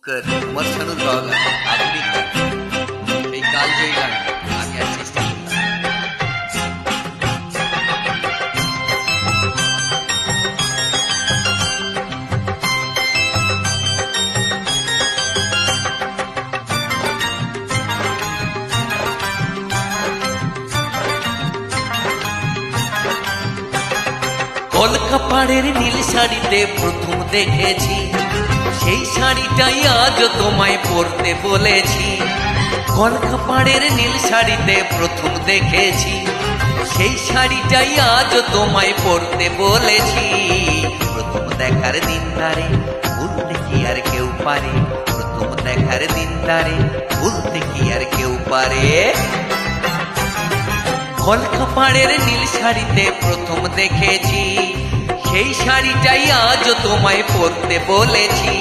নমস্কার, কুমার শানুর গাওয়া গান আধুনিক গান, এই কালজয়ী গান আমি আর চেষ্টা করলাম। কলকা পাড়ের নীল শাড়িতে প্রথম দেখেছি, সেই শাড়িটাই আজ তোমায় পরতে বলেছি। কলকা পাড়ের নীল শাড়িতে প্রথম দেখেছি, সেই শাড়িটাই আজ তোমায় পরতে বলেছি। প্রথম দেখার দিন তারে ভুলতে কি আর কেউ পারে, প্রথম দেখার দিন তারে ভুলতে কি আর কেউ পারে। কলকা পাড়ের নীল শাড়িতে প্রথম দেখেছি, সেই শাড়িটাই আজ তোমায় পরতে বলেছি।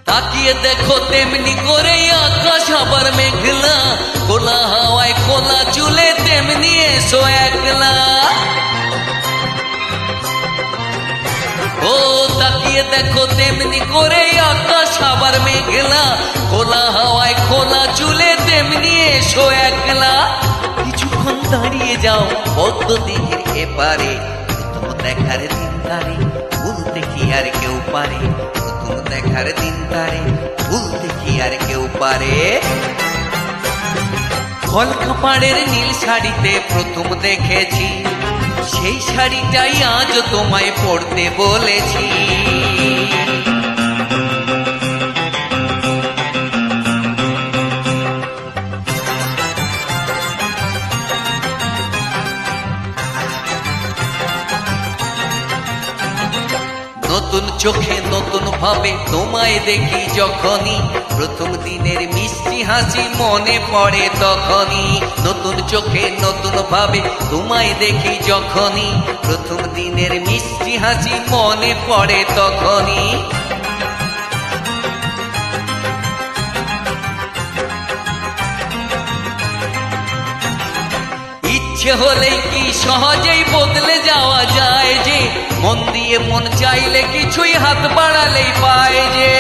তাকিয়ে দেখো তেমনি করে আকাশ আবার মেঘলা, খোলা হাওয়ায় খোলা চুলে তেমনি এসো একলা। ও তাকিয়ে দেখো তেমনি করে আকাশ আবার মেঘলা, খোলা হাওয়ায় খোলা চুলে তেমনি এসো একলা। কিছুক্ষণ দাঁড়িয়ে যাও পদ্ম দিঘির এপারে, প্রথম দেখার দিন তারে ভুলতে কি আর কেউ পারে, প্রথম দেখার দিন তারে ভুলতে কি আর কেউ পারে। কলকা পাড়ের নীল শাড়িতে প্রথম দেখেছি, সেই শাড়িটাই আজ তোমায় পরতে বলেছি। নতুন চোখে নতুন ভাবে তোমায় দেখি যখনই, প্রথম দিনের মিষ্টি হাসি মনে পড়ে তখনই। নতুন চোখে নতুন ভাবে তোমায় দেখি যখনই, প্রথম দিনের মিষ্টি হাসি মনে পড়ে তখনই। ইচ্ছে হলেই কি সহজেই বদলে যাওয়া যায় যে, মন দিয়ে মন চাইলে কিছুই হাত বাড়ালেই পায় যে।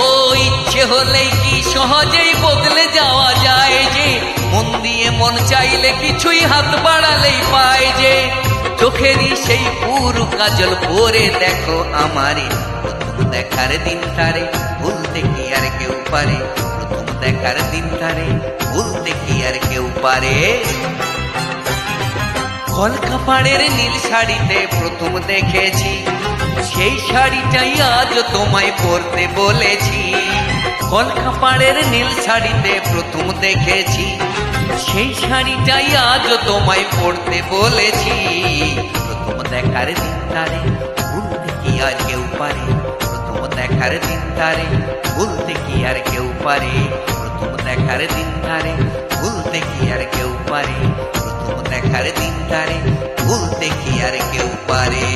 ও ইচ্ছে হলেই কি সহজেই বদলে যাওয়া যায় যে, মন দিয়ে মন চাইলে কিছুই হাত বাড়ালেই পায় যে। চোখেরই সেই পুরু কাজল পরে দেখো আমারে, প্রথম দেখার দিন তারে ভুলতে কি আর কেউ পারে, প্রথম দেখার দিন তারে ভুলতে কি আর কেউ পারে। কলকা পাড়ের নীল শাড়িতে প্রথম দেখেছি, সেই শাড়িটাই আজ তোমায় পরতে বলেছি। কলকা পাড়ের নীল শাড়িতে প্রথম দেখেছি, সেই শাড়িটাই আজ তোমায় পরতে বলেছি। প্রথম দেখার দিন তারে ভুলতে কি আর কেউ পারে, প্রথম দেখার দিন তারে ভুলতে কি আর কেউ পারে, প্রথম দেখার দিন তারে ভুলতে কি আর কেউ পারে, প্রথম দেখার দিন তারে ভুলতে কি আর কেউ পারে।